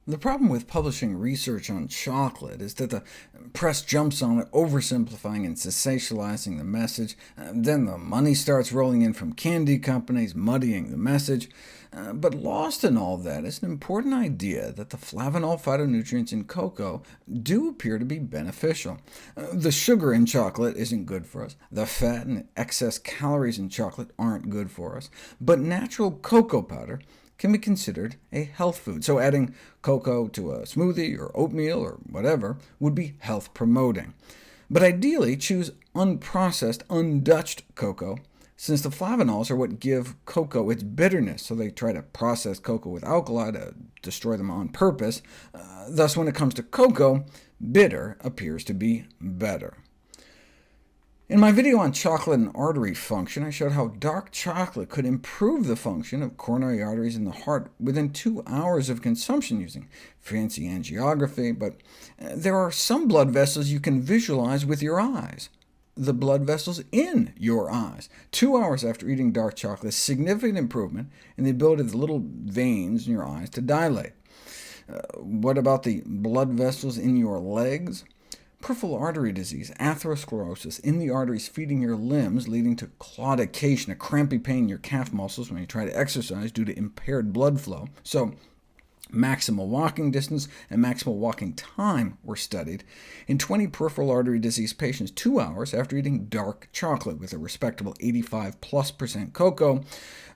The problem with publishing research on chocolate is that the press jumps on it, oversimplifying and sensationalizing the message. Then the money starts rolling in from candy companies, muddying the message. But lost in all that is an important idea that the flavanol phytonutrients in cocoa do appear to be beneficial. The sugar in chocolate isn't good for us. The fat and excess calories in chocolate aren't good for us. But natural cocoa powder can be considered a health food, so adding cocoa to a smoothie or oatmeal or whatever would be health-promoting. But ideally, choose unprocessed, undutched cocoa, since the flavanols are what give cocoa its bitterness, so they try to process cocoa with alkali to destroy them on purpose. Thus, when it comes to cocoa, bitter appears to be better. In my video on chocolate and artery function, I showed how dark chocolate could improve the function of coronary arteries in the heart within 2 hours of consumption using fancy angiography, but there are some blood vessels you can visualize with your eyes. The blood vessels in your eyes. 2 hours after eating dark chocolate, significant improvement in the ability of the little veins in your eyes to dilate. What about the blood vessels in your legs? Peripheral artery disease, atherosclerosis in the arteries feeding your limbs, leading to claudication, a crampy pain in your calf muscles when you try to exercise due to impaired blood flow. So maximal walking distance and maximal walking time were studied in 20 peripheral artery disease patients 2 hours after eating dark chocolate with a respectable 85+% cocoa,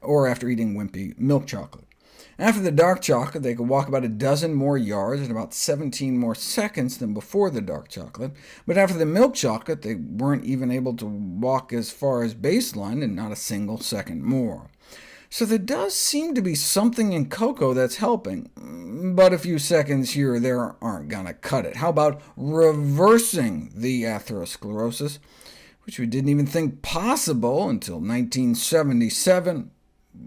or after eating wimpy milk chocolate. After the dark chocolate, they could walk about a dozen more yards in about 17 more seconds than before the dark chocolate, but after the milk chocolate, they weren't even able to walk as far as baseline in not a single second more. So there does seem to be something in cocoa that's helping, but a few seconds here or there aren't going to cut it. How about reversing the atherosclerosis, which we didn't even think possible until 1977?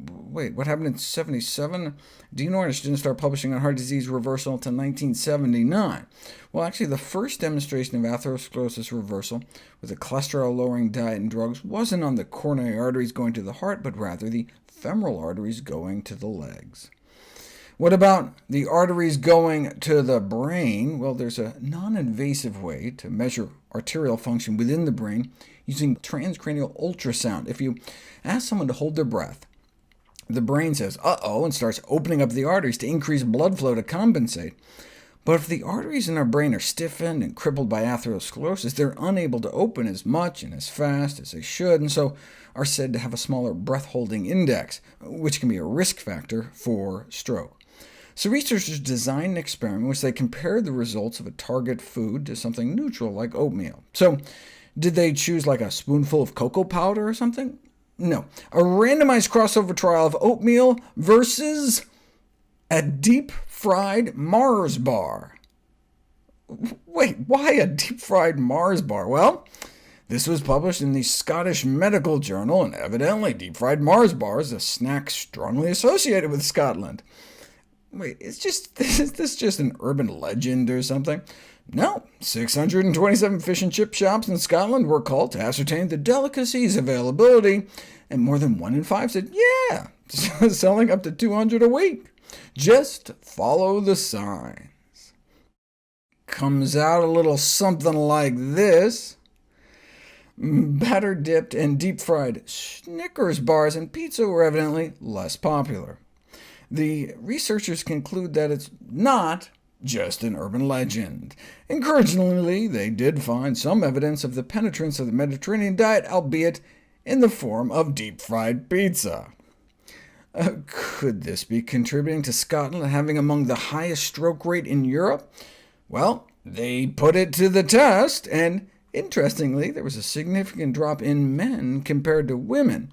Wait, what happened in '77? Dean Ornish didn't start publishing on heart disease reversal until 1979. Well, actually, the first demonstration of atherosclerosis reversal with a cholesterol-lowering diet and drugs wasn't on the coronary arteries going to the heart, but rather the femoral arteries going to the legs. What about the arteries going to the brain? Well, there's a non-invasive way to measure arterial function within the brain using transcranial ultrasound. If you ask someone to hold their breath, the brain says, uh-oh, and starts opening up the arteries to increase blood flow to compensate. But if the arteries in our brain are stiffened and crippled by atherosclerosis, they're unable to open as much and as fast as they should, and so are said to have a smaller breath-holding index, which can be a risk factor for stroke. So researchers designed an experiment in which they compared the results of a target food to something neutral like oatmeal. So did they choose like a spoonful of cocoa powder or something? No, a randomized crossover trial of oatmeal versus a deep-fried Mars bar. Wait, why a deep-fried Mars bar? Well, this was published in the Scottish Medical Journal, and evidently deep-fried Mars bars, a snack strongly associated with Scotland. Wait, is this just an urban legend or something? No, 627 fish and chip shops in Scotland were called to ascertain the delicacy's availability, and more than 1 in 5 said, yeah, selling up to 200 a week. Just follow the signs. Comes out a little something like this. Batter-dipped and deep-fried Snickers bars and pizza were evidently less popular. The researchers conclude that it's not just an urban legend. Encouragingly, they did find some evidence of the penetrance of the Mediterranean diet, albeit in the form of deep-fried pizza. Could this be contributing to Scotland having among the highest stroke rate in Europe? Well, they put it to the test, and interestingly, there was a significant drop in men compared to women.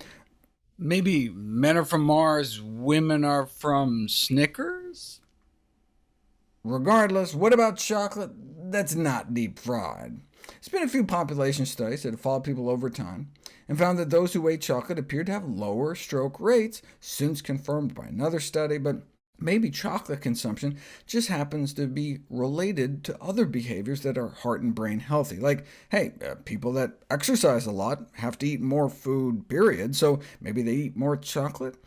Maybe men are from Mars, women are from Snickers? Regardless, what about chocolate that's not deep-fried? There's been a few population studies that have followed people over time, and found that those who ate chocolate appeared to have lower stroke rates, since confirmed by another study, but maybe chocolate consumption just happens to be related to other behaviors that are heart and brain healthy. Like, hey, people that exercise a lot have to eat more food, period, so maybe they eat more chocolate.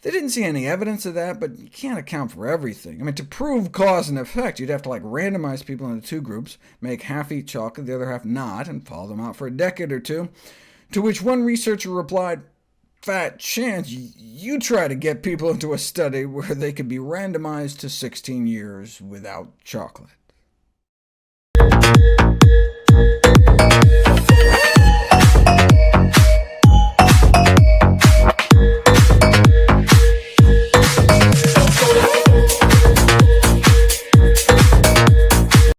They didn't see any evidence of that, but you can't account for everything. I mean, to prove cause and effect, you'd have to randomize people into two groups, make half eat chocolate, the other half not, and follow them out for a decade or two, to which one researcher replied, "Fat chance you try to get people into a study where they could be randomized to 16 years without chocolate."